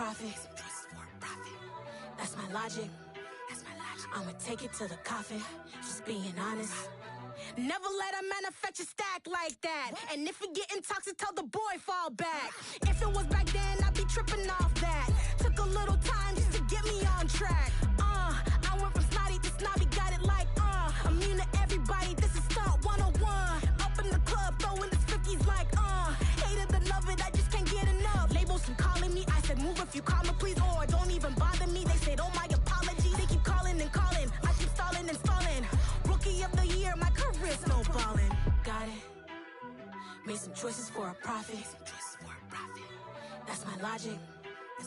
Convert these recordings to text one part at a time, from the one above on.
profit. That's my logic. I'ma take it to the coffin. Just being honest. Never let a manufacture stack like that. And if it getting toxic, tell the boy fall back. If it was back then, I'd be tripping off that. Took a little time just to get me on track. I went from snotty to snobby, got it like immune to everybody, this is stunt 101. Up in the club, throwing this 50s like hate it and love it, I just can't get enough. Labels keep calling me, I said move if you call me please, or don't even bother me. They said oh my apology, they keep calling and calling. I keep stalling and stalling. Rookie of the year, my career's snowballing. Got it. Made some choices for a profit. That's my logic.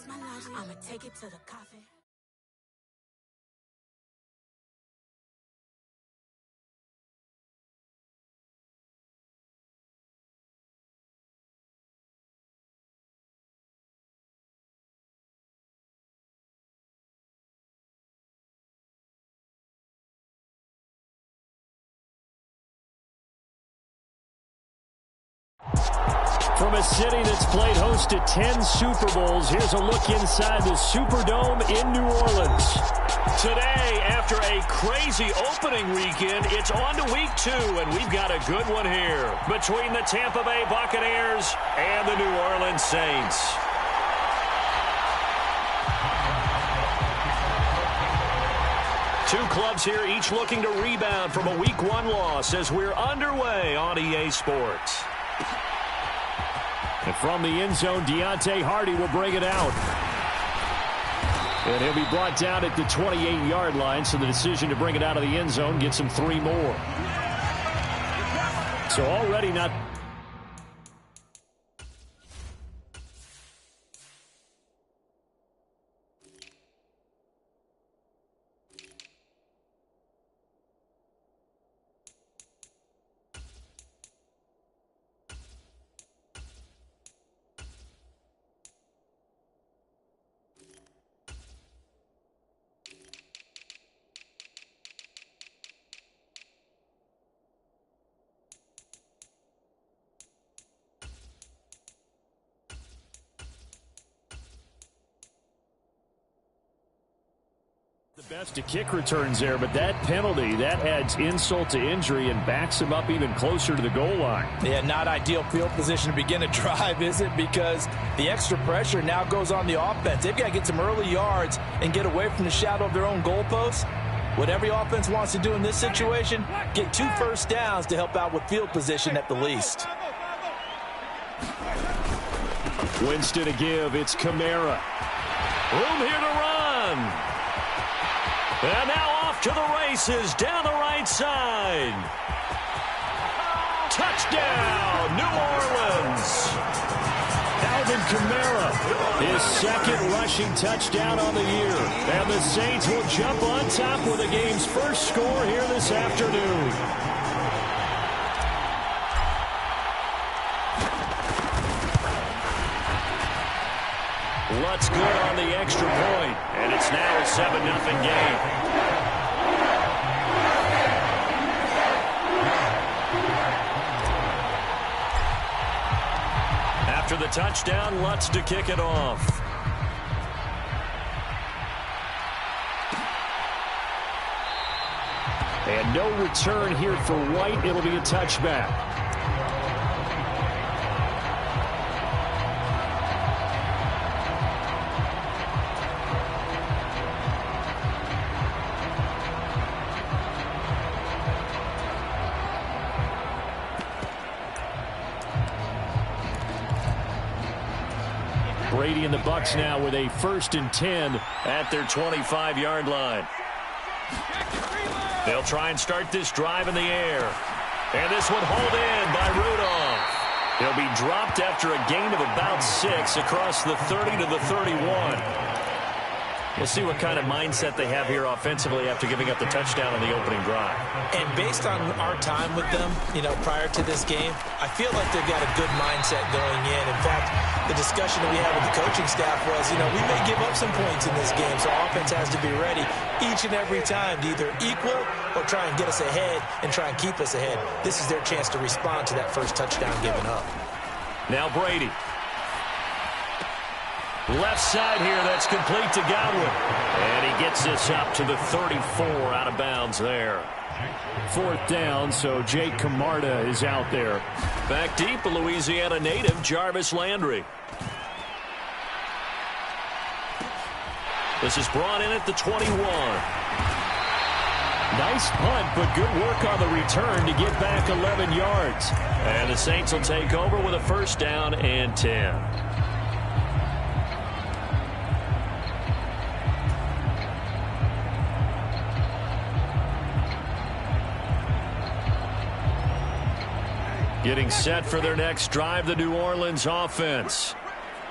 I'ma take it to the coffin. From a city that's played host to 10 Super Bowls, here's a look inside the Superdome in New Orleans. Today, after a crazy opening weekend, it's on to week 2, and we've got a good one here between the Tampa Bay Buccaneers and the New Orleans Saints. Two clubs here, each looking to rebound from a Week 1 loss as we're underway on EA Sports. And from the end zone, Deontay Hardy will bring it out. And he'll be brought down at the 28-yard line, so the decision to bring it out of the end zone gets him 3 more. So already not... the best of kick returns there, but that penalty, that adds insult to injury and backs him up even closer to the goal line. Yeah, not ideal field position to begin a drive, is it? Because the extra pressure now goes on the offense. They've got to get some early yards and get away from the shadow of their own goalposts. What every offense wants to do in this situation, get 2 first downs to help out with field position at the least. Winston to give, it's Kamara. Room here to run. And now off to the races down the right side. Touchdown, New Orleans. Alvin Kamara, his second rushing touchdown on the year. And the Saints will jump on top with the game's first score here this afternoon. Lutz good on the extra point, and it's now a 7-0 game. After the touchdown, Lutz to kick it off. And no return here for White. It'll be a touchback. Brady and the Bucs now with a 1st and 10 at their 25-yard line. They'll try and start this drive in the air. And this one hauled in by Rudolph. He'll be dropped after a gain of about 6 across the 30 to the 31. We'll see what kind of mindset they have here offensively after giving up the touchdown on the opening drive. And based on our time with them, prior to this game, I feel like they've got a good mindset going in. In fact, the discussion that we had with the coaching staff was, we may give up some points in this game, so offense has to be ready each and every time to either equal or try and get us ahead and try and keep us ahead. This is their chance to respond to that first touchdown given up. Now Brady. Left side here, that's complete to Godwin. And he gets this up to the 34, out of bounds there. 4th down, so Jake Camarda is out there. Back deep, a Louisiana native, Jarvis Landry. This is brought in at the 21. Nice punt, but good work on the return to get back 11 yards. And the Saints will take over with a 1st down and 10. Getting set for their next drive, the New Orleans offense.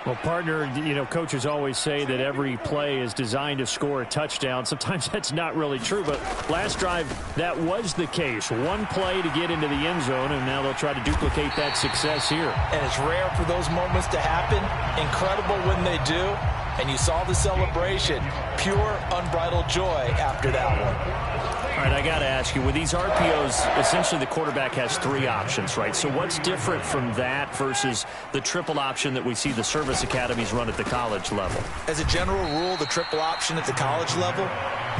Well, partner, coaches always say that every play is designed to score a touchdown. Sometimes that's not really true, but last drive, that was the case. One play to get into the end zone, and now they'll try to duplicate that success here. And it's rare for those moments to happen. Incredible when they do. And you saw the celebration. Pure, unbridled joy after that one. All right, I got to ask you, with these RPOs, essentially the quarterback has 3 options, right? So what's different from that versus the triple option that we see the service academies run at the college level? As a general rule, the triple option at the college level,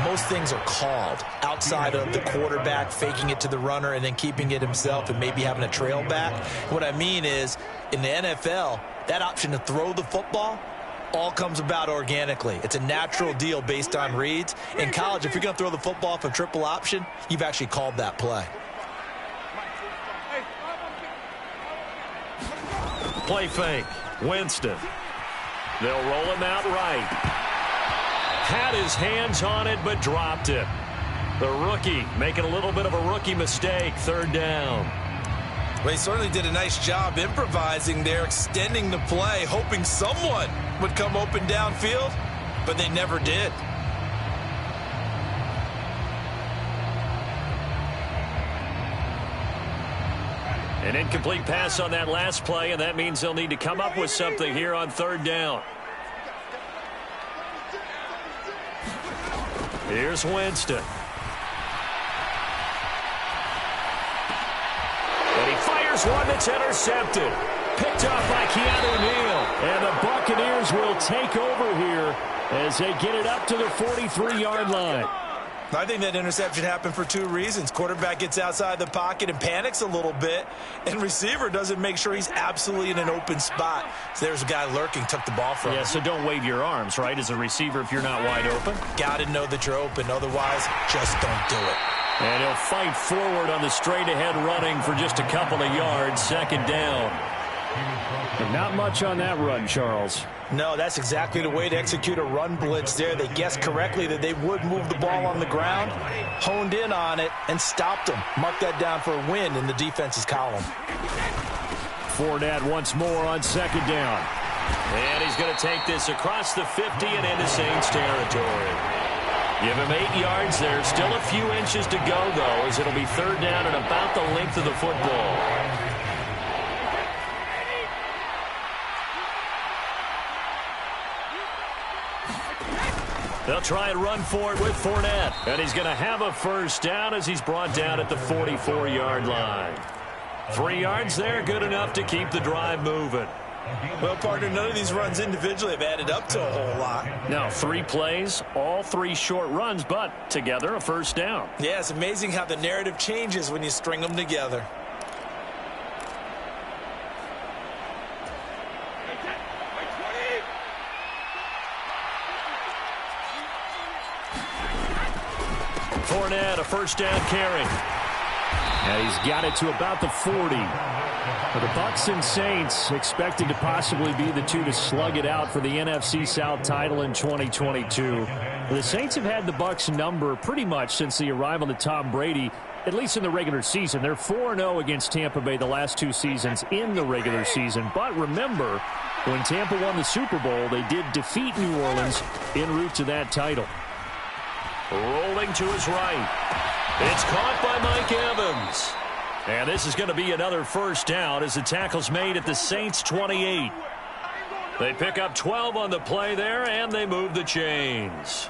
most things are called outside of the quarterback faking it to the runner and then keeping it himself and maybe having a trail back. What I mean is, in the NFL, that option to throw the football all comes about organically. It's a natural deal based on reads. In college, if you're going to throw the football off a triple option, you've actually called that play. Play fake. Winston. They'll roll him out right. Had his hands on it, but dropped it. The rookie making a little bit of a rookie mistake. 3rd down. Well, he certainly did a nice job improvising there, extending the play, hoping someone would come open downfield, but they never did. An incomplete pass on that last play, and that means they'll need to come up with something here on 3rd down. Here's Winston. And he fires one that's intercepted. Picked up by Keanu Neal. And the Buccaneers will take over here as they get it up to the 43-yard line. I think that interception happened for 2 reasons. Quarterback gets outside the pocket and panics a little bit, and receiver doesn't make sure he's absolutely in an open spot. So there's a guy lurking, took the ball from him. Yeah, so don't wave your arms, right, as a receiver if you're not wide open. Got to know that you're open. Otherwise, just don't do it. And he'll fight forward on the straight-ahead running for just a couple of yards. 2nd down. And not much on that run, Charles. No, that's exactly the way to execute a run blitz there. They guessed correctly that they would move the ball on the ground, honed in on it, and stopped them. Mark that down for a win in the defense's column. Fournette once more on 2nd down. And he's going to take this across the 50 and into Saints territory. Give him 8 yards there. Still a few inches to go, though, as it'll be 3rd down and about the length of the football. They'll try and run for it with Fournette. And he's going to have a 1st down as he's brought down at the 44-yard line. 3 yards there, good enough to keep the drive moving. Well, partner, none of these runs individually have added up to a whole lot. Now, 3 plays, all 3 short runs, but together a 1st down. Yeah, it's amazing how the narrative changes when you string them together. Fournette, a 1st down carry. And he's got it to about the 40. For the Bucs and Saints expected to possibly be the 2 to slug it out for the NFC South title in 2022. The Saints have had the Bucs number pretty much since the arrival of Tom Brady, at least in the regular season. They're 4-0 against Tampa Bay the last 2 seasons in the regular season. But remember, when Tampa won the Super Bowl, they did defeat New Orleans en route to that title. Rolling to his right. It's caught by Mike Evans. And this is going to be another 1st down as the tackle's made at the Saints' 28. They pick up 12 on the play there, and they move the chains.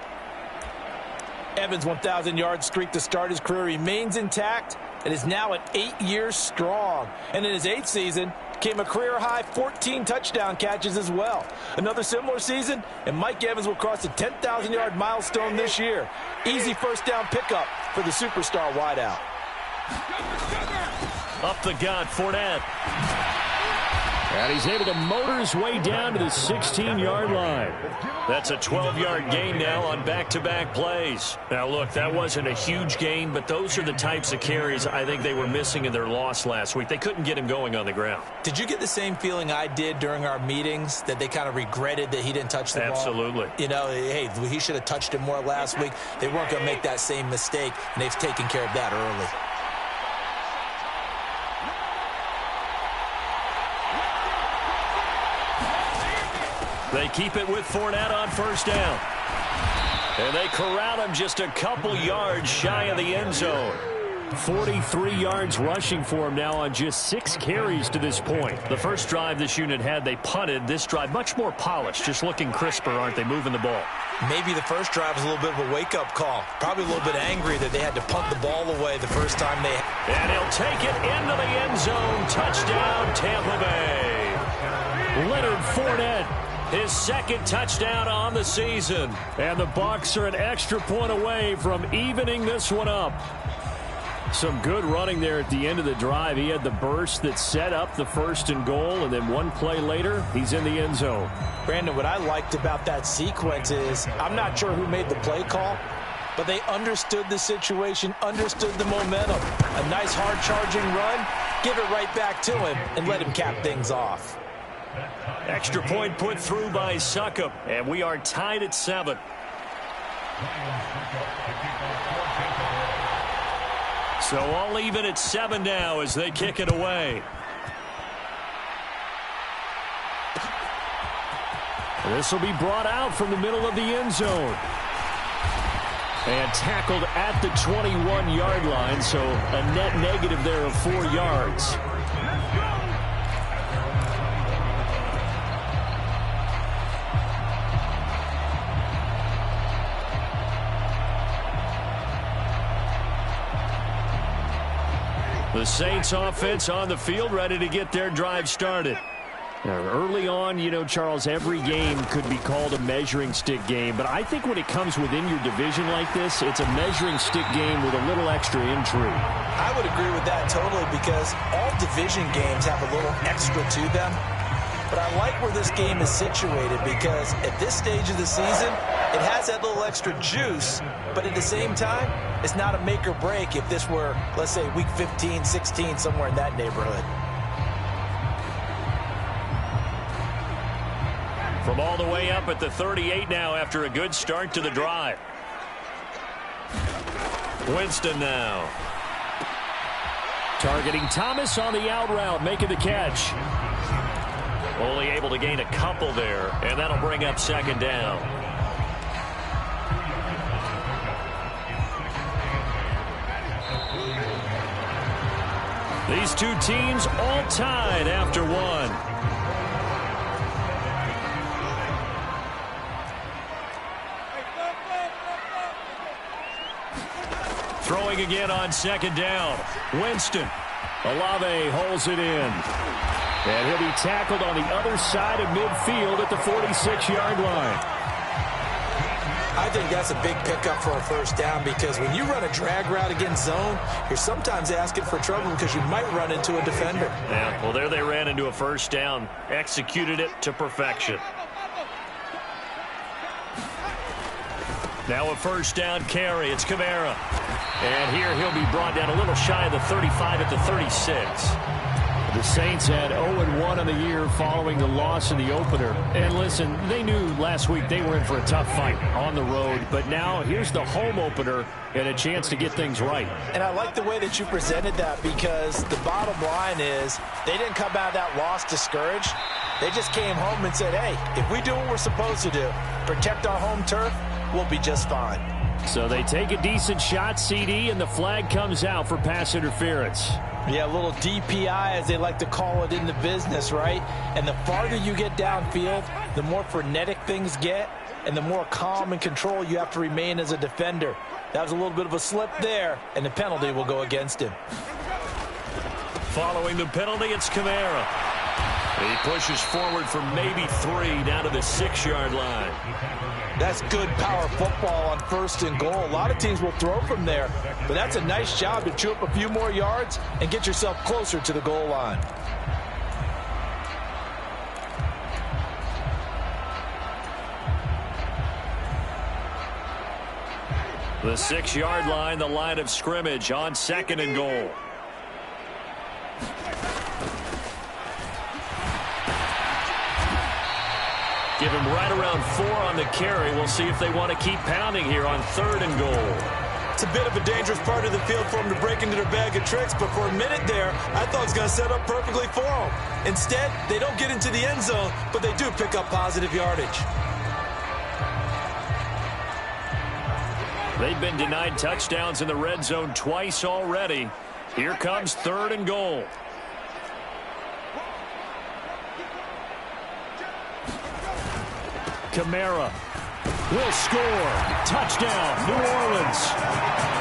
Evans' 1,000-yard streak to start his career remains intact and is now at 8 years strong. And in his 8th season, came a career-high 14 touchdown catches as well. Another similar season, and Mike Evans will cross the 10,000-yard milestone this year. Easy first down pickup for the superstar wideout. Up the gut, Fournette. And he's able to motor his way down to the 16-yard line. That's a 12-yard gain now on back-to-back plays. Now, look, that wasn't a huge gain, but those are the types of carries I think they were missing in their loss last week. They couldn't get him going on the ground. Did you get the same feeling I did during our meetings, that they kind of regretted that he didn't touch the ball? Absolutely. You know, hey, he should have touched it more last week. They weren't going to make that same mistake, and they've taken care of that early. They keep it with Fournette on first down. And they corral him just a couple yards shy of the end zone. 43 yards rushing for him now on just 6 carries to this point. The first drive this unit had, they punted. This drive, much more polished, just looking crisper, aren't they, moving the ball? Maybe the first drive was a little bit of a wake-up call. Probably a little bit angry that they had to punt the ball away the first time they... And he'll take it into the end zone. Touchdown, Tampa Bay. Leonard Fournette. His second touchdown on the season. And the Bucs are an extra point away from evening this one up. Some good running there at the end of the drive. He had the burst that set up the 1st and goal, and then one play later, he's in the end zone. Brandon, what I liked about that sequence is, I'm not sure who made the play call, but they understood the situation, understood the momentum. A nice hard-charging run, give it right back to him, and let him cap things off. Extra point put through by Succop, and we are tied at 7. So all even at 7 now as they kick it away. This will be brought out from the middle of the end zone. And tackled at the 21-yard line, so a net negative there of 4 yards. The Saints offense on the field, ready to get their drive started. Now, early on, you know, Charles, every game could be called a measuring stick game. But I think when it comes within your division like this, it's a measuring stick game with a little extra intrigue. I would agree with that totally, because all division games have a little extra to them. But I like where this game is situated, because at this stage of the season, it has that little extra juice, but at the same time, it's not a make or break if this were, let's say, week 15, 16, somewhere in that neighborhood. From all the way up at the 38 now after a good start to the drive. Winston now. Targeting Thomas on the out route, making the catch. Only able to gain a couple there, and that'll bring up second down. These two teams all tied after one. Throwing again on second down. Winston. Olave holds it in. And he'll be tackled on the other side of midfield at the 46-yard line. I think that's a big pickup for a first down, because when you run a drag route against zone, you're sometimes asking for trouble because you might run into a defender. Yeah, well, there they ran into a first down. Executed it to perfection. Now a first down carry. It's Kamara. And here he'll be brought down a little shy of the 35 at the 36. The Saints had 0-1 on the year following the loss in the opener. And listen, they knew last week they were in for a tough fight on the road. But now here's the home opener and a chance to get things right. And I like the way that you presented that, because the bottom line is they didn't come out of that loss discouraged. They just came home and said, hey, if we do what we're supposed to do, protect our home turf, we'll be just fine. So they take a decent shot, CD, and the flag comes out for pass interference. Yeah, a little DPI, as they like to call it in the business, right? And the farther you get downfield, the more frenetic things get, and the more calm and control you have to remain as a defender. That was a little bit of a slip there, and the penalty will go against him. Following the penalty, it's Kamara. He pushes forward for maybe 3 down to the 6-yard line. That's good power football on 1st and goal. A lot of teams will throw from there, but that's a nice job to chew up a few more yards and get yourself closer to the goal line. The 6-yard line, the line of scrimmage on 2nd and goal. Give him right around 4 on the carry. We'll see if they want to keep pounding here on 3rd and goal. It's a bit of a dangerous part of the field for them to break into their bag of tricks, but for a minute there, I thought it was going to set up perfectly for them. Instead, they don't get into the end zone, but they do pick up positive yardage. They've been denied touchdowns in the red zone twice already. Here comes 3rd and goal. Kamara will score. Touchdown, New Orleans.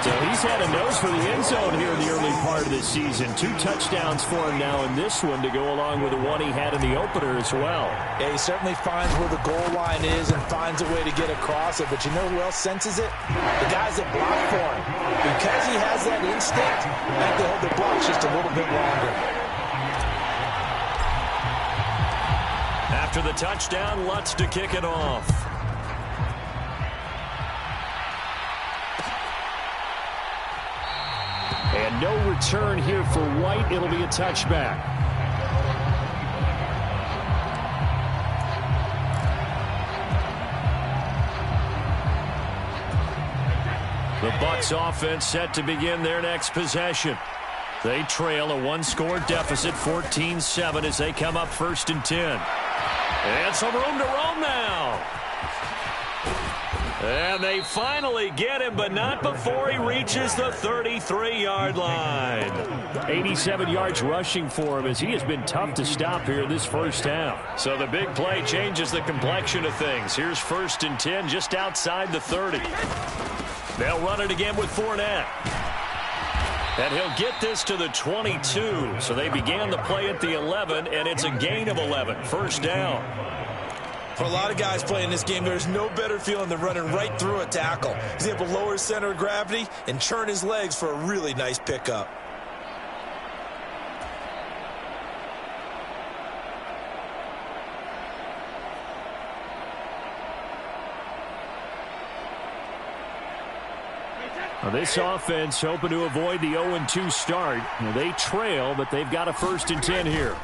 So he's had a nose for the end zone here in the early part of this season. 2 touchdowns for him now in this one to go along with the one he had in the opener as well. Yeah, he certainly finds where the goal line is and finds a way to get across it. But you know who else senses it? The guys that block for him. Because he has that instinct, they have to hold their blocks just a little bit longer. After the touchdown, Lutz to kick it off. And no return here for White. It'll be a touchback. The Bucs offense set to begin their next possession. They trail a 1-score deficit, 14-7, as they come up 1st and 10. And some room to roam now. And they finally get him, but not before he reaches the 33-yard line. 87 yards rushing for him as he has been tough to stop here this first half. So the big play changes the complexion of things. Here's 1st and 10 just outside the 30. They'll run it again with Fournette. And he'll get this to the 22. So they began the play at the 11, and it's a gain of 11. 1st down. For a lot of guys playing this game, there's no better feeling than running right through a tackle. He's able to lower his center of gravity and churn his legs for a really nice pickup. Now this offense hoping to avoid the 0-2 start. They trail, but they've got a 1st and 10 here.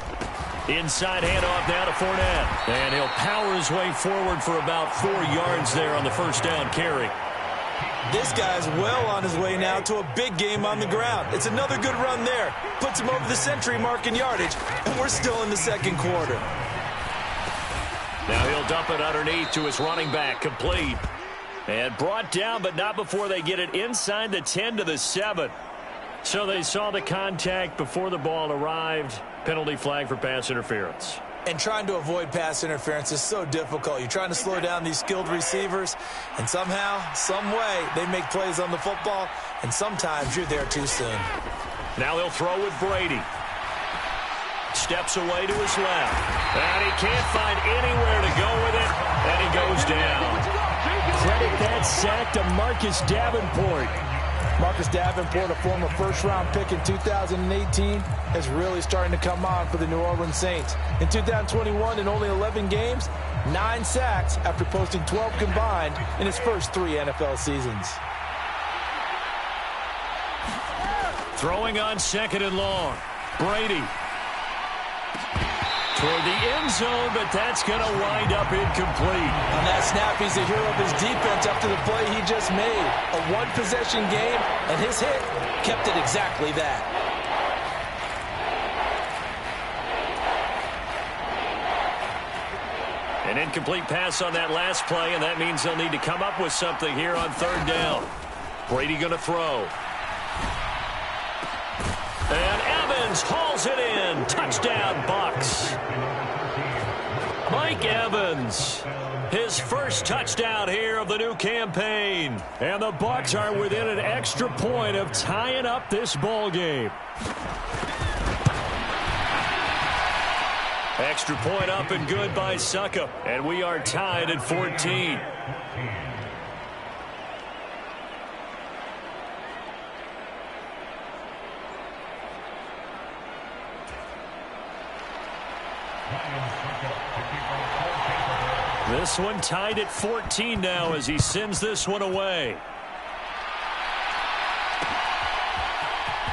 Inside handoff now to Fournette. And he'll power his way forward for about 4 yards there on the 1st down carry. This guy's well on his way now to a big game on the ground. It's another good run there. Puts him over the century mark in yardage, and we're still in the 2nd quarter. Now he'll dump it underneath to his running back, complete. And brought down, but not before they get it inside the 10 to the 7. So they saw the contact before the ball arrived. Penalty flag for pass interference. And trying to avoid pass interference is so difficult. You're trying to slow down these skilled receivers, and somehow, some way, they make plays on the football, and sometimes you're there too soon. Now he'll throw with Brady. Steps away to his left. And he can't find anywhere to go with it, and he goes down. Credit that sack to Marcus Davenport. Marcus Davenport, a former 1st-round pick in 2018, is really starting to come on for the New Orleans Saints. In 2021, in only 11 games, 9 sacks after posting 12 combined in his first 3 NFL seasons. Throwing on 2nd and long. Brady. Toward the end zone, but that's going to wind up incomplete. On that snap, he's the hero of his defense after the play he just made. A 1-possession game, and his hit kept it exactly that. An incomplete pass on that last play, and that means they'll need to come up with something here on 3rd down. Brady going to throw. And Evans hauls it in. Touchdown, Bucs. Mike Evans, his first touchdown here of the new campaign. And the Bucs are within an extra point of tying up this ball game. Extra point up and good by Suckup. And we are tied at 14. This one tied at 14 now as he sends this one away.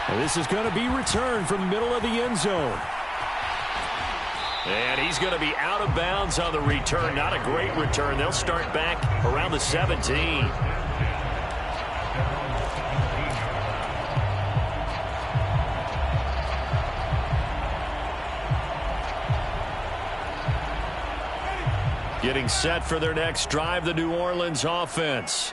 And this is going to be returned from the middle of the end zone. And he's going to be out of bounds on the return. Not a great return. They'll start back around the 17. Getting set for their next drive, the New Orleans offense.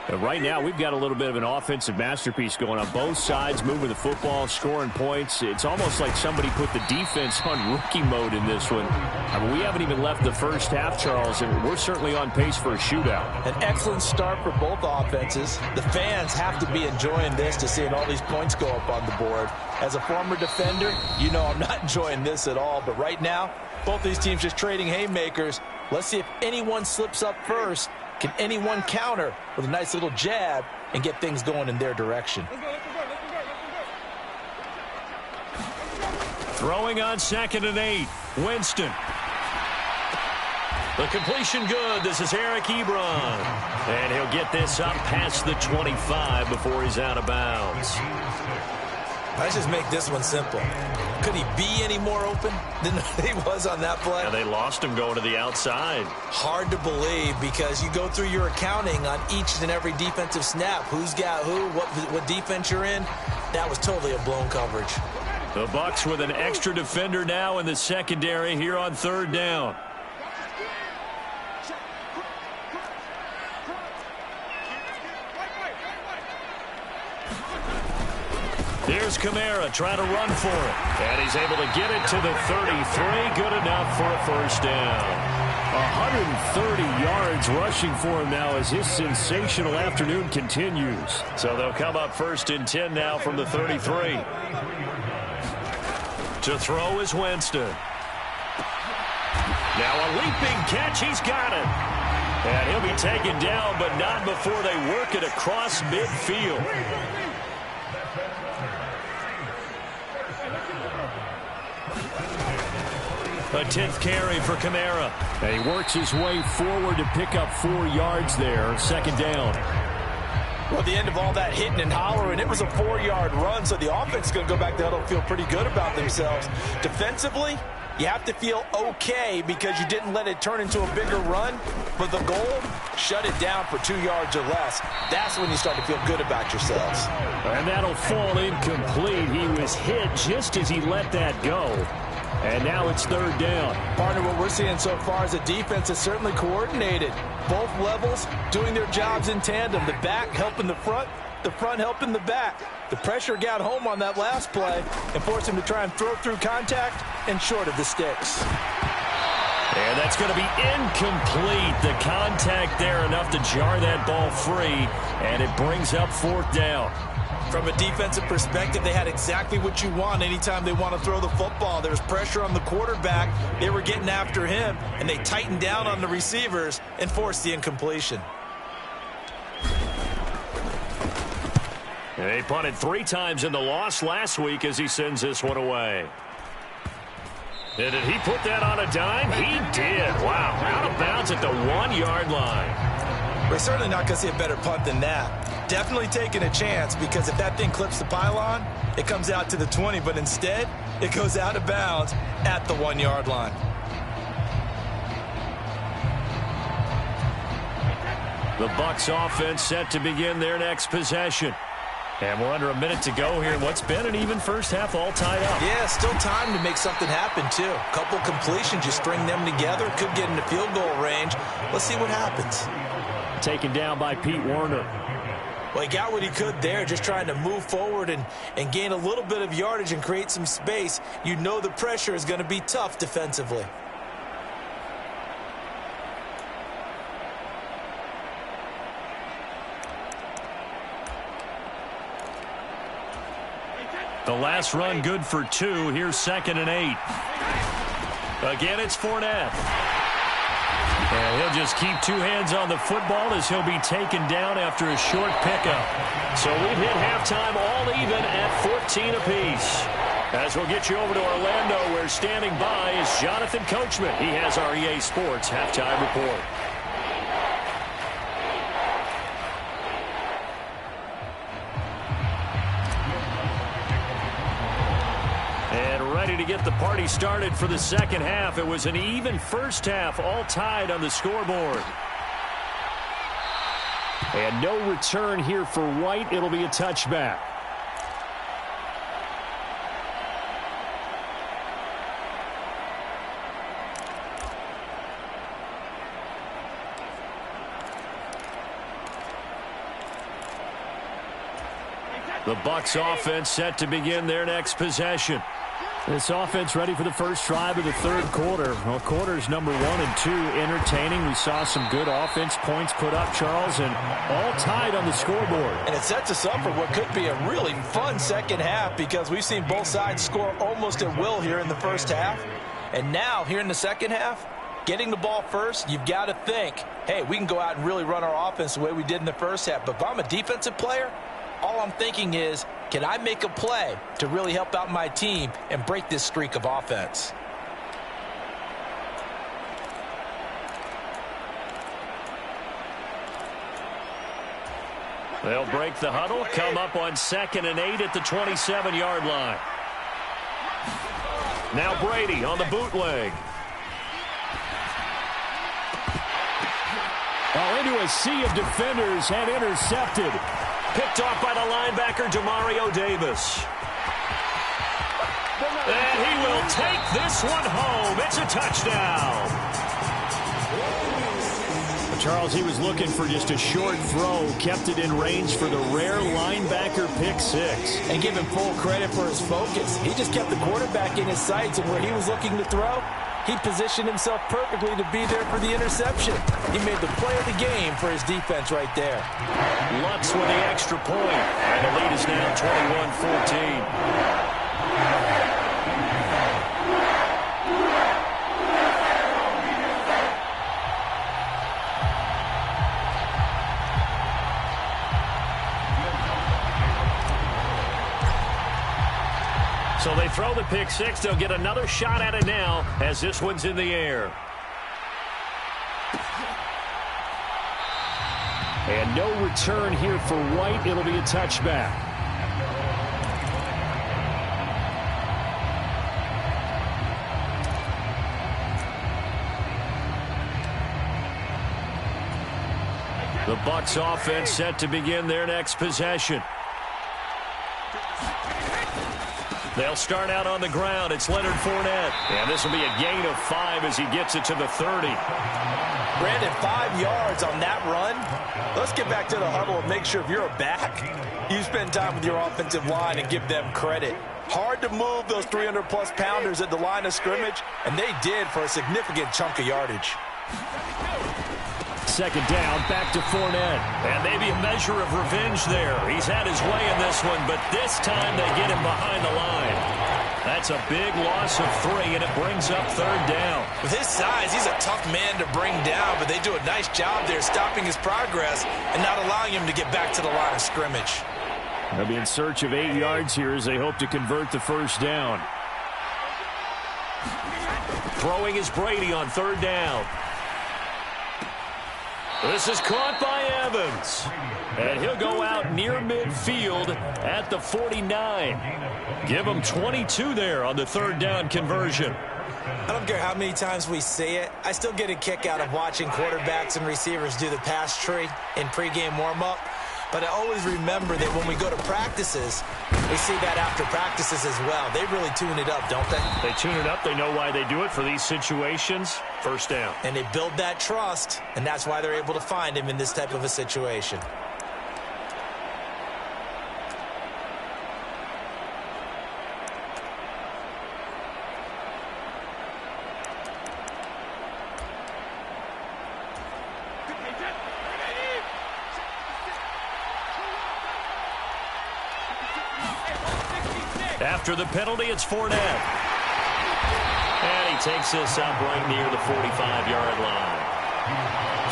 Right now, we've got a little bit of an offensive masterpiece going on both sides, moving the football, scoring points. It's almost like somebody put the defense on rookie mode in this one. I mean, we haven't even left the first half, Charles, and we're certainly on pace for a shootout. An excellent start for both offenses. The fans have to be enjoying this to seeing all these points go up on the board. As a former defender, you know I'm not enjoying this at all. But right now, both these teams just trading haymakers. Let's see if anyone slips up first. Can anyone counter with a nice little jab and get things going in their direction? Throwing on 2nd and 8. Winston. The completion good. This is Eric Ebron. And he'll get this up past the 25 before he's out of bounds. Let's just make this one simple. Could he be any more open than he was on that play? Yeah, they lost him going to the outside. Hard to believe because you go through your accounting on each and every defensive snap. Who's got who, what defense you're in. That was totally a blown coverage. The Bucs with an extra defender now in the secondary here on 3rd down. Here's Kamara trying to run for it. And he's able to get it to the 33. Good enough for a first down. 130 yards rushing for him now as his sensational afternoon continues. So they'll come up 1st and 10 now from the 33. To throw is Winston. Now a leaping catch. He's got it. And he'll be taken down, but not before they work it across midfield. A 10th carry for Kamara. And he works his way forward to pick up 4 yards there. 2nd down. Well, at the end of all that hitting and hollering, it was a 4-yard run, so the offense is going to go back there and feel pretty good about themselves. Defensively, you have to feel okay because you didn't let it turn into a bigger run. But the goal, shut it down for 2 yards or less. That's when you start to feel good about yourselves. And that'll fall incomplete. He was hit just as he let that go. And now it's 3rd down. Partner, what we're seeing so far is the defense is certainly coordinated. Both levels doing their jobs in tandem. The back helping the front helping the back. The pressure got home on that last play and forced him to try and throw through contact and short of the sticks. And that's going to be incomplete. The contact there enough to jar that ball free, and it brings up 4th down. From a defensive perspective, they had exactly what you want anytime they want to throw the football. There was pressure on the quarterback. They were getting after him, and they tightened down on the receivers and forced the incompletion. They punted 3 times in the loss last week as he sends this one away. And did he put that on a dime? He did. Wow, out of bounds at the 1-yard line. We're certainly not going to see a better punt than that. Definitely taking a chance because if that thing clips the pylon, it comes out to the 20, but instead, it goes out of bounds at the 1-yard line. The Bucs offense set to begin their next possession. And we're under a minute to go here in what's been an even first half, all tied up. Yeah, still time to make something happen, too. A couple completions, you string them together, could get into field goal range. Let's see what happens. Taken down by Pete Werner. Well, he got what he could there, just trying to move forward and gain a little bit of yardage and create some space. You know the pressure is going to be tough defensively. The last run good for 2. Here's 2nd and 8. Again, it's Fournette. And he'll just keep two hands on the football as he'll be taken down after a short pickup. So we've hit halftime all even at 14 apiece. As we'll get you over to Orlando, where standing by is Jonathan Coachman. He has our EA Sports halftime report. And ready to get the party started for the second half. It was an even first half, all tied on the scoreboard. And no return here for White. It'll be a touchback. The Bucs offense set to begin their next possession. This offense ready for the first drive of the third quarter. Well, quarters number 1 and 2 entertaining. We saw some good offense points put up, Charles, and all tied on the scoreboard. And it sets us up for what could be a really fun second half because we've seen both sides score almost at will here in the first half. And now, here in the second half, getting the ball first, you've got to think, hey, we can go out and really run our offense the way we did in the first half. But if I'm a defensive player, all I'm thinking is, can I make a play to really help out my team and break this streak of offense? They'll break the huddle, come up on 2nd and 8 at the 27-yard line. Now Brady on the bootleg. Into a sea of defenders and intercepted. Picked off by the linebacker, Demario Davis. And he will take this one home. It's a touchdown. Charles, he was looking for just a short throw, kept it in range for the rare linebacker pick six. And give him full credit for his focus. He just kept the quarterback in his sights, and where he was looking to throw, he positioned himself perfectly to be there for the interception. He made the play of the game for his defense right there. Lutz with the extra point. And the lead is now 21-14. So they throw the pick six. They'll get another shot at it now as this one's in the air. And no return here for White. It'll be a touchback. The Bucs offense set to begin their next possession. They'll start out on the ground. It's Leonard Fournette. And this will be a gain of 5 as he gets it to the 30. Brandon, 5 yards on that run. Let's get back to the huddle and make sure if you're a back, you spend time with your offensive line and give them credit. Hard to move those 300-plus pounders at the line of scrimmage, and they did for a significant chunk of yardage. Second down, back to Fournette. And maybe a measure of revenge there. He's had his way in this one, but this time they get him behind the line. That's a big loss of 3, and it brings up third down. With his size, he's a tough man to bring down, but they do a nice job there stopping his progress and not allowing him to get back to the line of scrimmage. They'll be in search of 8 yards here as they hope to convert the first down. Throwing is Brady on third down. This is caught by Evans. And he'll go out near midfield at the 49. Give him 22 there on the third down conversion. I don't care how many times we say it. I still get a kick out of watching quarterbacks and receivers do the pass tree in pregame warm-up. But I always remember that when we go to practices, we see that after practices as well. They really tune it up, don't they? They tune it up. They know why they do it for these situations. First down. And they build that trust, and that's why they're able to find him in this type of a situation. After the penalty, it's Fournette. And he he takes this up right near the 45-yard line.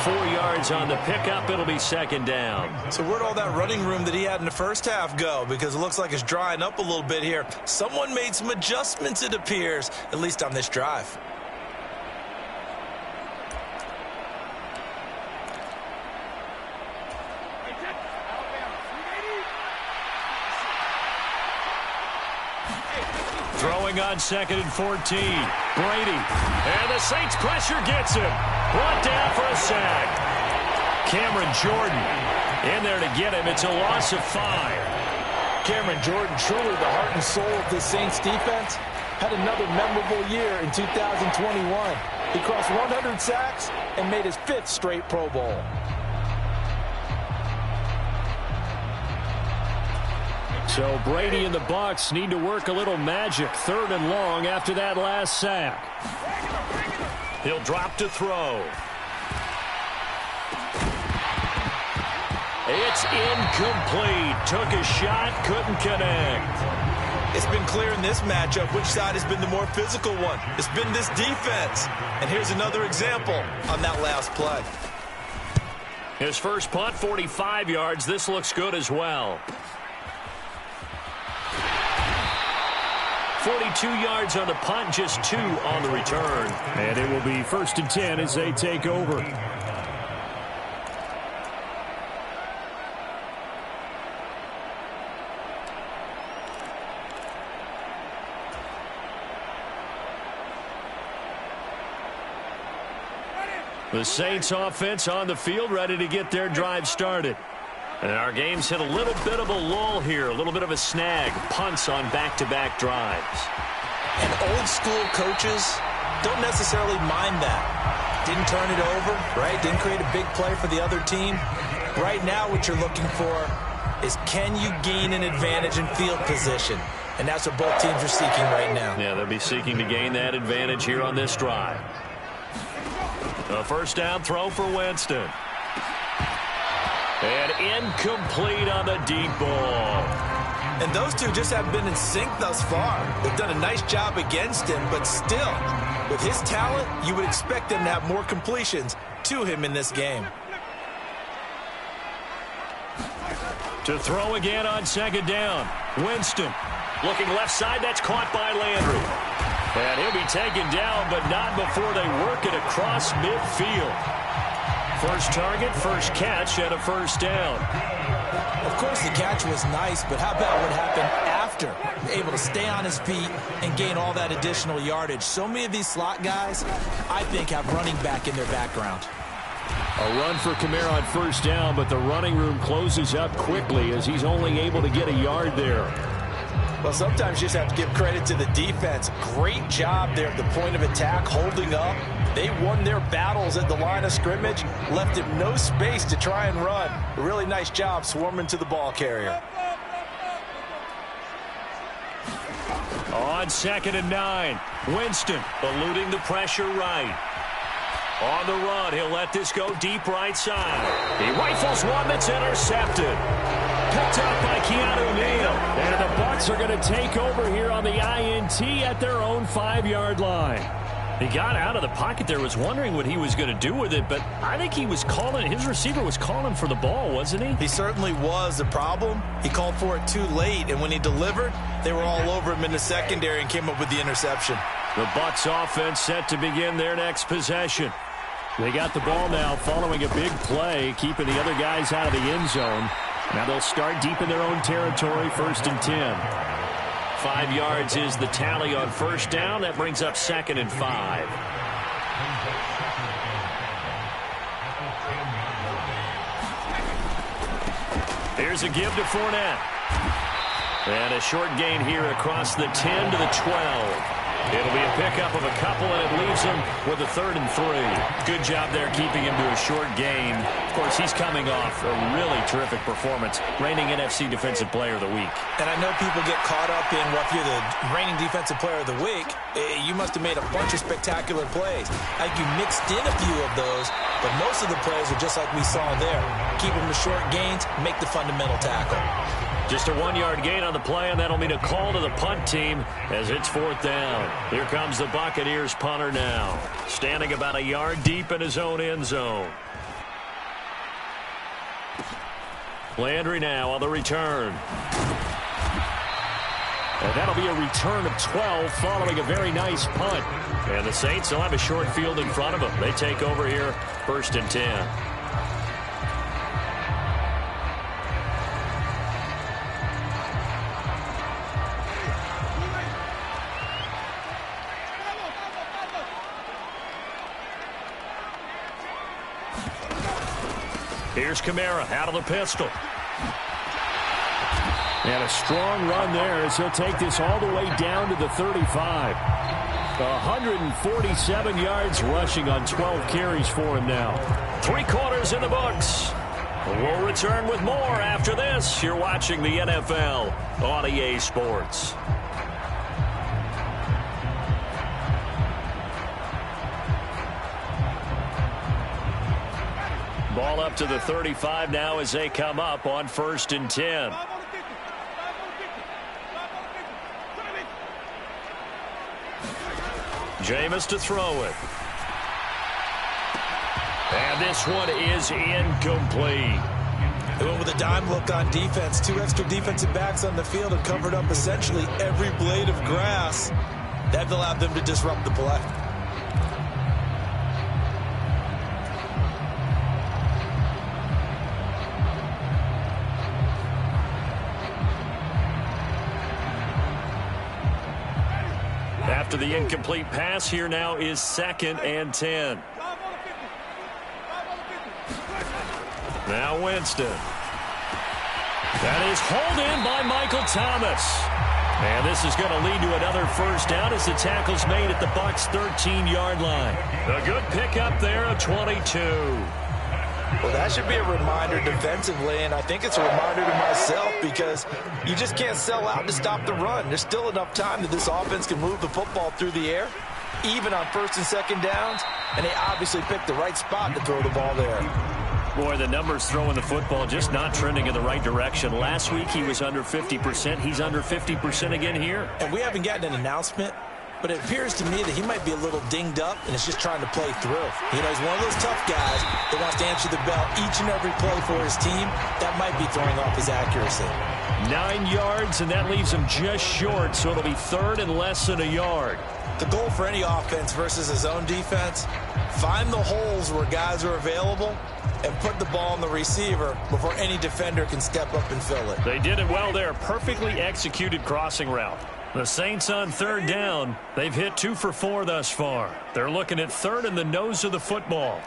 4 yards on the pickup. It'll be second down. So where'd all that running room that he had in the first half go? Because it looks like it's drying up a little bit here. Someone made some adjustments, it appears, at least on this drive. Throwing on 2nd and 14. Brady. And the Saints pressure gets him. Brought down for a sack. Cameron Jordan in there to get him. It's a loss of 5. Cameron Jordan, truly the heart and soul of the Saints defense, had another memorable year in 2021. He crossed 100 sacks and made his 5th straight Pro Bowl. So Brady and the Bucs need to work a little magic. 3rd and long after that last sack. He'll drop to throw. It's incomplete. Took a shot, couldn't connect. It's been clear in this matchup which side has been the more physical one. It's been this defense. And here's another example on that last play. His first punt, 45 yards. This looks good as well. 42 yards on the punt, just 2 on the return. And it will be 1st and 10 as they take over. The Saints offense on the field, ready to get their drive started. And our game's hit a little bit of a lull here, a little bit of a snag. Punts on back-to-back drives. And old-school coaches don't necessarily mind that. Didn't turn it over, right? Didn't create a big play for the other team. Right now what you're looking for is, can you gain an advantage in field position? And that's what both teams are seeking right now. Yeah, they'll be seeking to gain that advantage here on this drive. A first down throw for Winston. And incomplete on the deep ball. And those two just haven't been in sync thus far. They've done a nice job against him, but still, with his talent, you would expect them to have more completions to him in this game. To throw again on 2nd down. Winston looking left side. That's caught by Landry. And he'll be taken down, but not before they work it across midfield. First target, first catch, and a first down. Of course, the catch was nice, but how about what happened after? Able to stay on his feet and gain all that additional yardage. So many of these slot guys, I think, have running back in their background. A run for Kamara on first down, but the running room closes up quickly as he's only able to get a yard there. Well, sometimes you just have to give credit to the defense. Great job there at the point of attack, holding up. They won their battles at the line of scrimmage, left him no space to try and run. A really nice job swarming to the ball carrier. On 2nd and 9, Winston eluding the pressure right. On the run, he'll let this go deep right side. He rifles one that's intercepted. Picked up by Keanu Neal. And the Bucs are going to take over here on the INT at their own 5-yard line. He got out of the pocket there, was wondering what he was going to do with it, but I think he was calling, his receiver was calling for the ball, wasn't he? He certainly was. The problem, he called for it too late, and when he delivered, they were all over him in the secondary and came up with the interception. The Bucs offense set to begin their next possession. They got the ball now following a big play, keeping the other guys out of the end zone. Now they'll start deep in their own territory, 1st and 10. 5 yards is the tally on first down. That brings up 2nd and 5. Here's a give to Fournette. And a short gain here across the 10 to the 12. It'll be a pickup of a couple, and it leaves him with a 3rd and 3. Good job there keeping him to a short gain. Of course, he's coming off a really terrific performance, reigning NFC Defensive Player of the Week. And I know people get caught up in, well, if you're the reigning Defensive Player of the Week, you must have made a bunch of spectacular plays. I think you mixed in a few of those, but most of the plays are just like we saw there. Keep them to short gains, make the fundamental tackle. Just a 1-yard gain on the play, and that'll mean a call to the punt team as it's 4th down. Here comes the Buccaneers punter now, standing about a yard deep in his own end zone. Landry now on the return. And that'll be a return of 12 following a very nice punt. And the Saints will have a short field in front of them. They take over here, 1st and 10. Here's Kamara out of the pistol. And a strong run there as he'll take this all the way down to the 35. 147 yards rushing on 12 carries for him now. 3 quarters in the books. We'll return with more after this. You're watching the NFL on EA Sports. Ball up to the 35 now as they come up on 1st and 10. Jameis to throw it. And this one is incomplete. They went with a dime look on defense. 2 extra defensive backs on the field and covered up essentially every blade of grass. That allowed them to disrupt the play. After the incomplete pass, here now is 2nd and 10. Now Winston. That is hauled in by Michael Thomas. And this is going to lead to another 1st down as the tackle's made at the Bucs' 13-yard line. A good pickup there of 22. Well, that should be a reminder defensively, and I think it's a reminder to myself because you just can't sell out to stop the run. There's still enough time that this offense can move the football through the air, even on 1st and 2nd downs, and they obviously picked the right spot to throw the ball there. Boy, the numbers throwing the football just not trending in the right direction. Last week he was under 50%. He's under 50% again here. And we haven't gotten an announcement, but it appears to me that he might be a little dinged up and is just trying to play through. You know, he's one of those tough guys that wants to answer the bell each and every play for his team. That might be throwing off his accuracy. 9 yards, and that leaves him just short, so it'll be 3rd and less than a yard. The goal for any offense versus his own defense, find the holes where guys are available and put the ball on the receiver before any defender can step up and fill it. They did it well there. Perfectly executed crossing route. The Saints on 3rd down. They've hit 2 for 4 thus far. They're looking at 3rd and the nose of the football.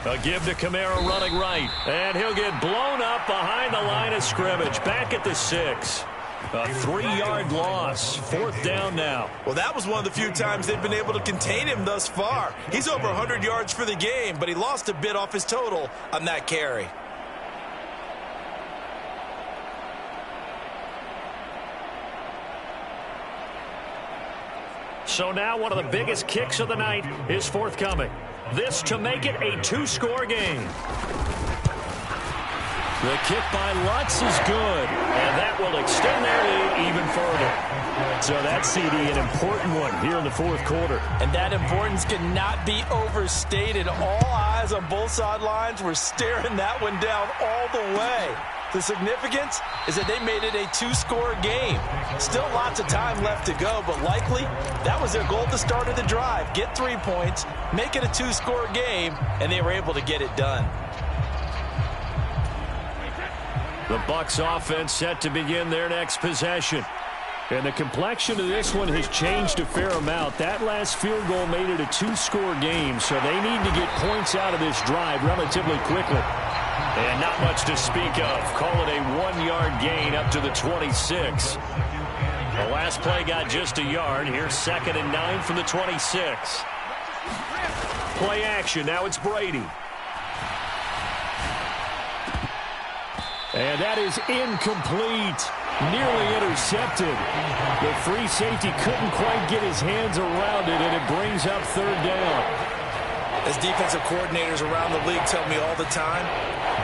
A give to Kamara running right. And he'll get blown up behind the line of scrimmage. Back at the 6. A 3-yard loss. 4th down now. Well, that was one of the few times they've been able to contain him thus far. He's over 100 yards for the game, but he lost a bit off his total on that carry. So now one of the biggest kicks of the night is forthcoming. This to make it a 2-score game. The kick by Lutz is good, and that will extend their lead even further. So that's, CD, an important one here in the 4th quarter. And that importance cannot be overstated. All eyes on both sidelines were staring that one down all the way. The significance is that they made it a 2-score game. Still lots of time left to go, but likely that was their goal at the start of the drive. Get 3 points, make it a 2-score game, and they were able to get it done. The Bucs offense set to begin their next possession. And the complexion of this one has changed a fair amount. That last field goal made it a 2-score game, so they need to get points out of this drive relatively quickly. And not much to speak of. Call it a 1-yard gain up to the 26. The last play got just a yard. Here's 2nd and 9 from the 26. Play action. Now it's Brady. And that is incomplete. Nearly intercepted. The free safety couldn't quite get his hands around it, and it brings up 3rd down. As defensive coordinators around the league tell me all the time,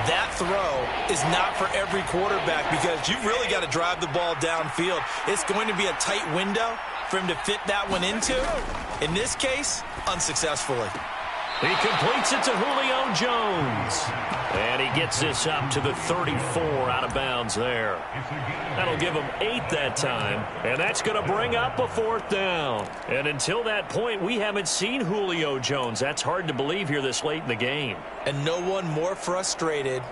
that throw is not for every quarterback because you've really got to drive the ball downfield. It's going to be a tight window for him to fit that one into. In this case, unsuccessfully. He completes it to Julio Jones. And he gets this up to the 34 out of bounds there. That'll give him 8 that time. And that's going to bring up a 4th down. And until that point, we haven't seen Julio Jones. That's hard to believe here this late in the game. And no one more frustrated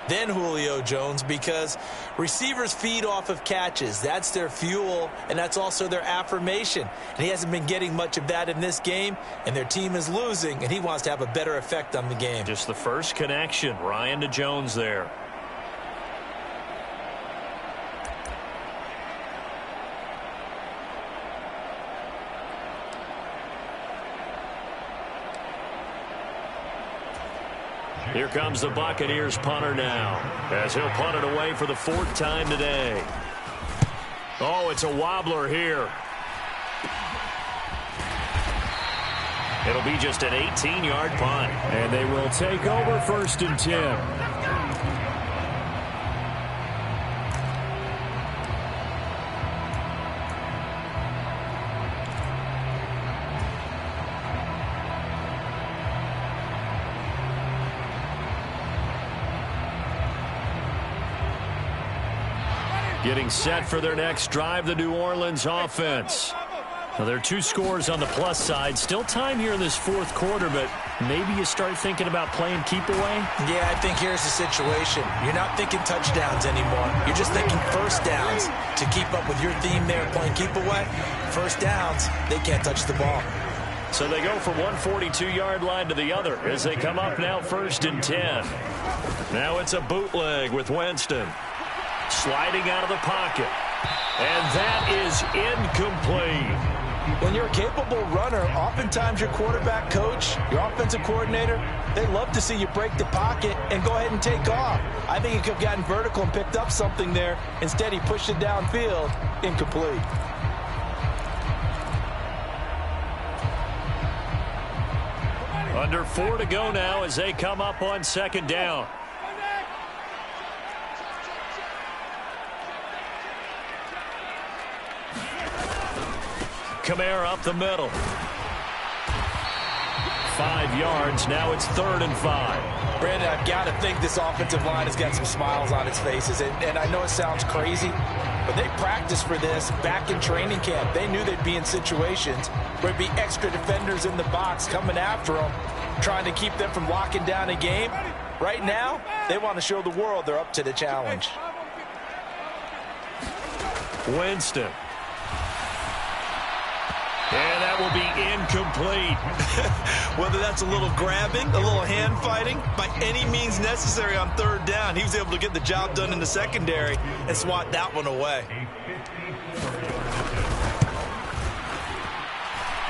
than Julio Jones because receivers feed off of catches. That's their fuel, and that's also their affirmation. And he hasn't been getting much of that in this game, and their team is losing, and he wants to have a better effect on the game. Just the first connection, Ryan to Jones there. Here comes the Buccaneers punter now, as he'll punt it away for the 4th time today. Oh, it's a wobbler here. It'll be just an 18-yard punt. And they will take over 1st and 10. Getting set for their next drive, the New Orleans offense. Now, there are 2 scores on the plus side. Still time here in this 4th quarter, but maybe you start thinking about playing keep away? Yeah, I think here's the situation. You're not thinking touchdowns anymore. You're just thinking first downs. To keep up with your theme there, playing keep away, first downs, they can't touch the ball. So they go from one 42-yard line to the other as they come up now 1st and 10. Now it's a bootleg with Winston. Sliding out of the pocket. And that is incomplete. When you're a capable runner, oftentimes your quarterback coach, your offensive coordinator, they love to see you break the pocket and go ahead and take off. I think he could have gotten vertical and picked up something there. Instead, he pushed it downfield. Incomplete. Under 4 to go now as they come up on 2nd down. Kamara up the middle. 5 yards. Now it's 3rd and 5. Brandon, I've got to think this offensive line has got some smiles on its faces. And I know it sounds crazy, but they practiced for this back in training camp. They knew they'd be in situations where there'd be extra defenders in the box coming after them, trying to keep them from locking down a game. Right now, they want to show the world they're up to the challenge. Winston. And that will be incomplete. Whether that's a little grabbing, a little hand fighting, by any means necessary on 3rd down, he was able to get the job done in the secondary and swat that one away.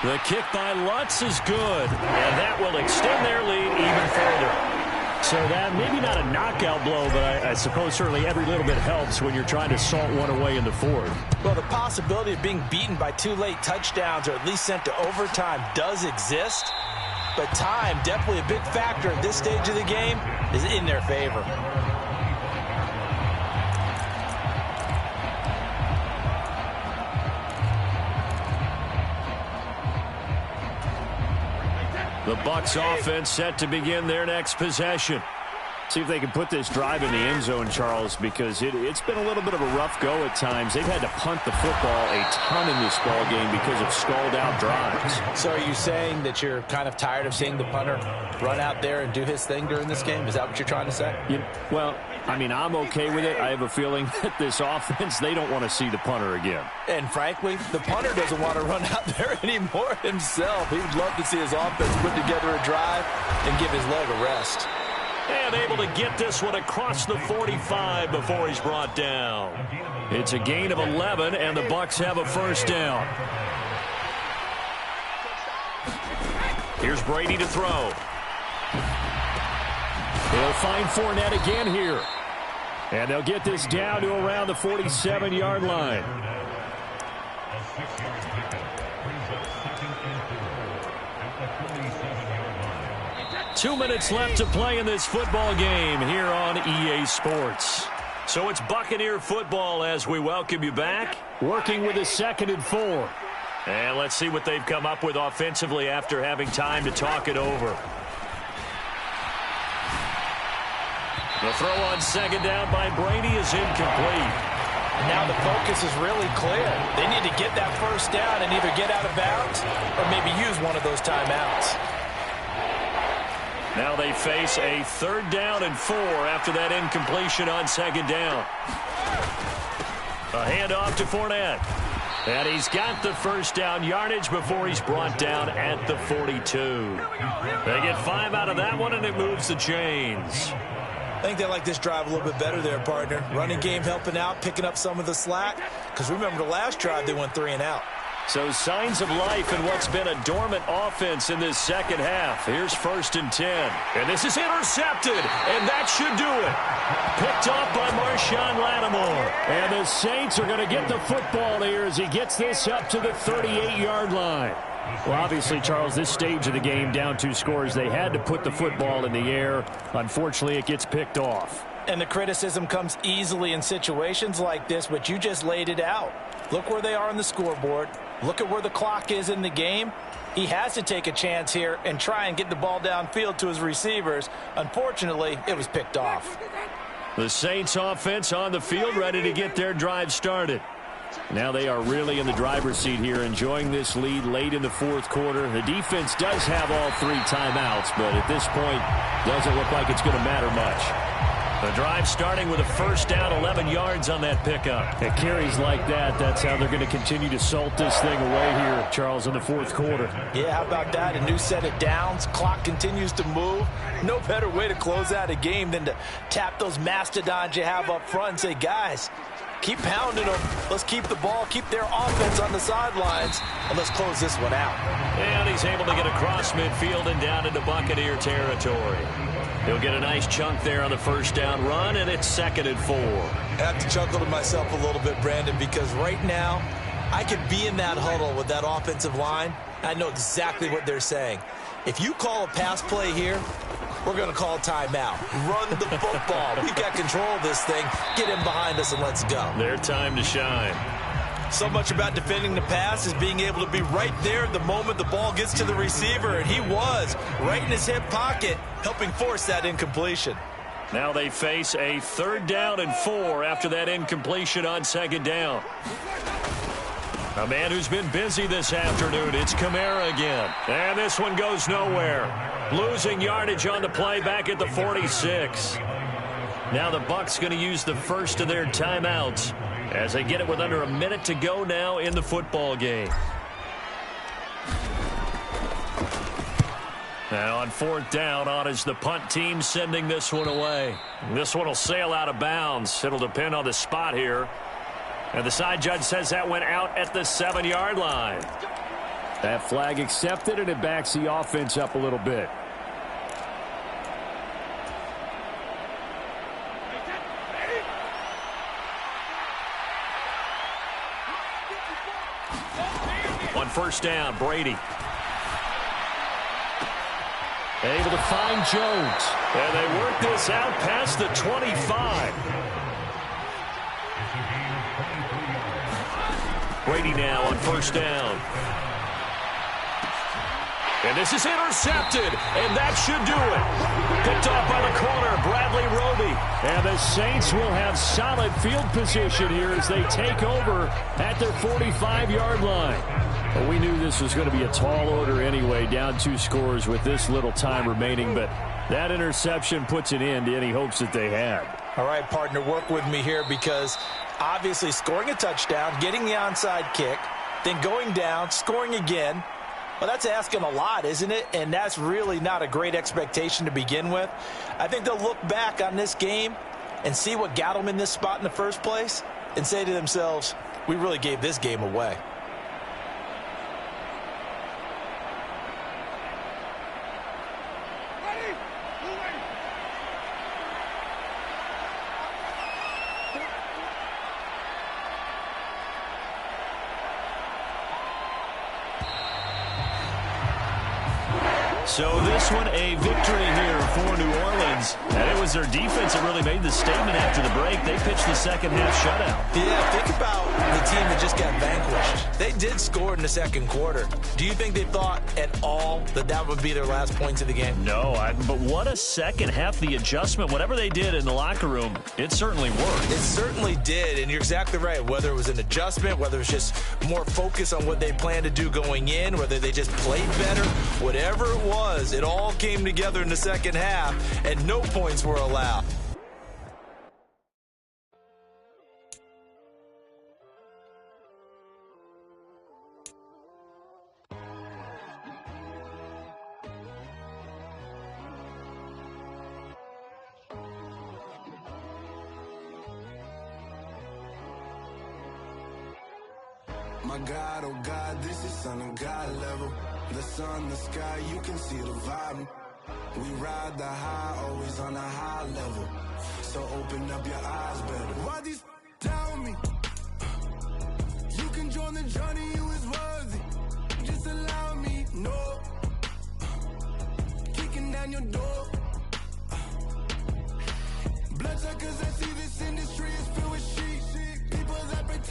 The kick by Lutz is good, and that will extend their lead even further. So that maybe not a knockout blow, but I suppose certainly every little bit helps when you're trying to salt one away in the 4th. Well, the possibility of being beaten by 2 late touchdowns or at least sent to overtime does exist, but time, definitely a big factor at this stage of the game, is in their favor. The Bucs offense set to begin their next possession. See if they can put this drive in the end zone, Charles, because it's been a little bit of a rough go at times. They've had to punt the football a ton in this ball game because of stalled-out drives. So are you saying that you're kind of tired of seeing the punter run out there and do his thing during this game? Is that what you're trying to say? Well, I mean, I'm okay with it. I have a feeling that this offense, they don't want to see the punter again. And frankly, the punter doesn't want to run out there anymore himself. He would love to see his offense put together a drive and give his leg a rest. And able to get this one across the 45 before he's brought down. It's a gain of 11, and the Bucs have a 1st down. Here's Brady to throw. They'll find Fournette again here. And they'll get this down to around the 47-yard line. 2 minutes left to play in this football game here on EA Sports. So it's Buccaneer football as we welcome you back. Working with a 2nd and 4. And let's see what they've come up with offensively after having time to talk it over. The throw on 2nd down by Brady is incomplete. And now the focus is really clear. They need to get that first down and either get out of bounds or maybe use one of those timeouts. Now they face a 3rd down and 4 after that incompletion on 2nd down. A handoff to Fournette. And he's got the first down yardage before he's brought down at the 42. They get 5 out of that one, and it moves the chains. I think they like this drive a little bit better there, partner. Running game helping out, picking up some of the slack. Because remember the last drive, they went 3 and out. So signs of life in what's been a dormant offense in this second half. Here's 1st and 10. And this is intercepted, and that should do it. Picked off by Marshawn Lattimore. And the Saints are going to get the football here as he gets this up to the 38-yard line. Well, obviously, Charles, this stage of the game, down 2 scores, they had to put the football in the air. Unfortunately, it gets picked off. And the criticism comes easily in situations like this, but you just laid it out. Look where they are on the scoreboard. Look at where the clock is in the game. He has to take a chance here and try and get the ball downfield to his receivers. Unfortunately, it was picked off. The Saints offense on the field, ready to get their drive started. Now they are really in the driver's seat here, enjoying this lead late in the 4th quarter. The defense does have all 3 timeouts, but at this point, doesn't look like it's going to matter much. The drive starting with a first down, 11 yards on that pickup. At carries like that, that's how they're going to continue to salt this thing away here, Charles, in the 4th quarter. Yeah, how about that? A new set of downs. Clock continues to move. No better way to close out a game than to tap those mastodons you have up front and say, guys, keep pounding them. Let's keep the ball, keep their offense on the sidelines, and let's close this one out. And he's able to get across midfield and down into Buccaneer territory. He'll get a nice chunk there on the first down run, and it's 2nd and 4. I have to chuckle to myself a little bit, Brandon, because right now I could be in that huddle with that offensive line. I know exactly what they're saying. If you call a pass play here, we're going to call timeout. Run the football. We've got control of this thing. Get in behind us and let's go. Their time to shine. So much about defending the pass is being able to be right there the moment the ball gets to the receiver, and he was right in his hip pocket, helping force that incompletion. Now they face a 3rd down and 4 after that incompletion on 2nd down. A man who's been busy this afternoon, it's Kamara again. And this one goes nowhere. Losing yardage on the play back at the 46. Now the Bucs going to use the first of their timeouts as they get it with under a minute to go now in the football game. Now on 4th down, on is the punt team sending this one away. This one will sail out of bounds. It'll depend on the spot here. And the side judge says that went out at the 7-yard line. That flag accepted, and it backs the offense up a little bit. On 1st down, Brady. Able to find Jones. And they work this out past the 25. Brady now on 1st down. And this is intercepted, and that should do it. Picked off by the corner, Bradley Roby. And the Saints will have solid field position here as they take over at their 45-yard line. Well, we knew this was going to be a tall order anyway, down 2 scores with this little time remaining, but that interception puts an end to any hopes that they had. All right, partner, work with me here because obviously scoring a touchdown, getting the onside kick, then going down, scoring again. Well, that's asking a lot, isn't it? And that's really not a great expectation to begin with. I think they'll look back on this game and see what got them in this spot in the first place and say to themselves, we really gave this game away. So this one a victory here for New Orleans. And it was their defense that really made the statement after the break. They pitched the second half shutout. Yeah, think about the team that just got vanquished. They did score in the second quarter. Do you think they thought at all that that would be their last points of the game? No, but what a second half. The adjustment, whatever they did in the locker room, it certainly worked. It certainly did, and you're exactly right. Whether it was an adjustment, whether it was just more focus on what they planned to do going in, whether they just played better, whatever it was, it all came together in the second half, and no points were allowed. My God, oh God, this is Son of God level. The sun, the sky, you can see the vibe. We ride the high, always on a high level. So open up your eyes better. Why these tell me? You can join the journey, you is worthy. Just allow me, no. Kicking down your door. Bloodshot 'cause I see